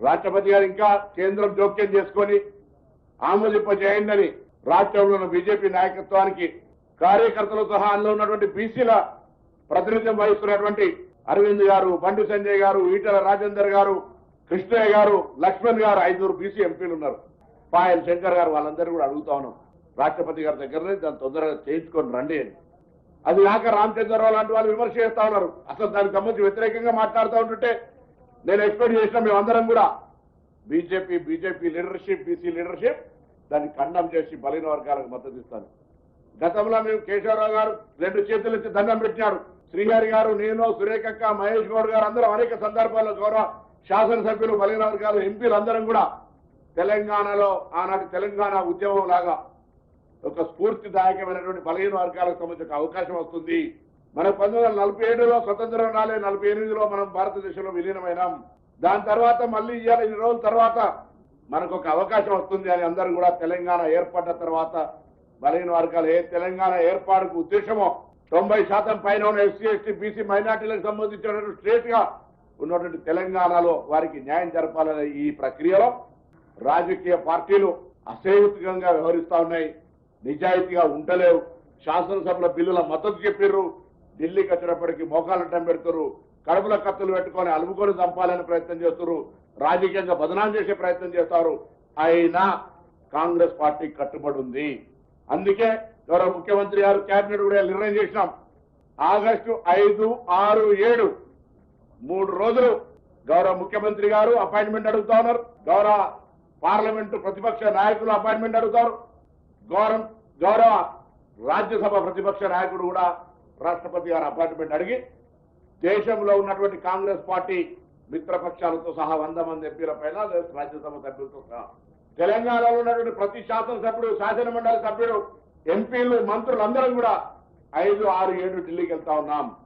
రాష్ట్రపతి గారు ఇంకా కేంద్రం జోక్యం చేసుకొని ఆమోదింపజేయండి రాష్ట్రంలో ఉన్న బీజేపీ నాయకత్వానికి కార్యకర్తలు సహా అందులో ఉన్నటువంటి బీసీల ప్రాతినిధ్యం వహిస్తున్నటువంటి అరవింద్ గారు, బండి సంజయ్ గారు, ఈటల రాజేందర్ గారు, కృష్ణయ్య గారు, లక్ష్మణ్ గారు 5 బీసీ ఎంపీలు ఉన్నారు. పాయల్ శంకర్ గారు వాళ్ళందరూ కూడా అడుగుతా ఉన్నాం రాష్ట్రపతి గారి దగ్గరనే దాన్ని తొందరగా చేయించుకొని రండి అని. అది కాక రామచంద్రరావు లాంటి వాళ్ళు విమర్శ చేస్తా ఉన్నారు. అసలు దానికి సంబంధించి వ్యతిరేకంగా మాట్లాడుతూ ఉంటుంటే నేను ఎక్స్పెక్ట్ చేసిన మేమందరం కూడా బీజేపీ లీడర్షిప్, బీసీ లీడర్షిప్ దాన్ని ఖండం చేసి బలహీన వర్గాలకు మద్దతు ఇస్తాను. గతంలో మేము కేశవరావు గారు 2 చేతులు ఎత్తి దండం పెట్టినాడు. శ్రీహరి గారు, నేను, సురేఖక్క, మహేష్ గౌడ్ గారు అందరం అనేక సందర్భాల్లో గౌరవ శాసనసభ్యులు, బలహీన వర్గాలు ఎంపీలు అందరం కూడా తెలంగాణలో ఆనాటి తెలంగాణ ఉద్యమం లాగా ఒక స్ఫూర్తిదాయకమైనటువంటి బలహీన వర్గాలకు సంబంధించిన అవకాశం వస్తుంది. మనకు 1947లో స్వతంత్రం రాలే, 48లో మనం భారతదేశంలో విలీనమైనాం. దాని తర్వాత మళ్ళీ ఇవాళ 2 రోజుల తర్వాత మనకు ఒక అవకాశం వస్తుంది అని అందరూ కూడా తెలంగాణ ఏర్పడ్డ తర్వాత బలహీన వర్గాలు తెలంగాణ ఏర్పాటుకు ఉద్దేశమో 90% పైన ఉన్న ఎస్సీ, ఎస్టీ, బీసీ మైనార్టీలకు సంబంధించినటువంటి స్టేట్ గా ఉన్నటువంటి తెలంగాణలో వారికి న్యాయం జరపాలనే ఈ ప్రక్రియలో రాజకీయ పార్టీలు అసహ్యకంగా వ్యవహరిస్తా ఉన్నాయి, నిజాయితీగా ఉండలేవు. శాసనసభల బిల్లుల మద్దతు చెప్పిర్రు, ఢిల్లీకి వచ్చినప్పటికీ మోకాలటం పెడుతున్నారు, కడుపుల కత్తులు పెట్టుకొని అలుముకొని చంపాలని ప్రయత్నం చేస్తున్నారు, రాజకీయంగా బదనాం చేసే ప్రయత్నం చేస్తారు. అయినా కాంగ్రెస్ పార్టీ కట్టుబడి ఉంది. అందుకే గౌరవ ముఖ్యమంత్రి గారు కేబినెట్ కూడా నిర్ణయం చేసినాం. ఆగస్టు 5, 6, 7 3 రోజులు గౌరవ ముఖ్యమంత్రి గారు అపాయింట్మెంట్ అడుగుతా ఉన్నారు, గౌరవ పార్లమెంటు ప్రతిపక్ష నాయకులు అపాయింట్మెంట్ అడుగుతారు, గౌరవ రాజ్యసభ ప్రతిపక్ష నాయకుడు కూడా రాష్ట్రపతి గారు అపాయింట్మెంట్ అడిగి దేశంలో ఉన్నటువంటి కాంగ్రెస్ పార్టీ మిత్రపక్షాలతో సహా 100 మంది ఎంపీల పైన రాజ్యసభ సభ్యులతో సహా తెలంగాణలో ఉన్నటువంటి ప్రతి శాసనసభ్యుడు, శాసనమండలి సభ్యుడు, ఎంపీలు, మంత్రులు అందరం కూడా 5, 6, 7 ఢిల్లీకి వెళ్తా ఉన్నాం.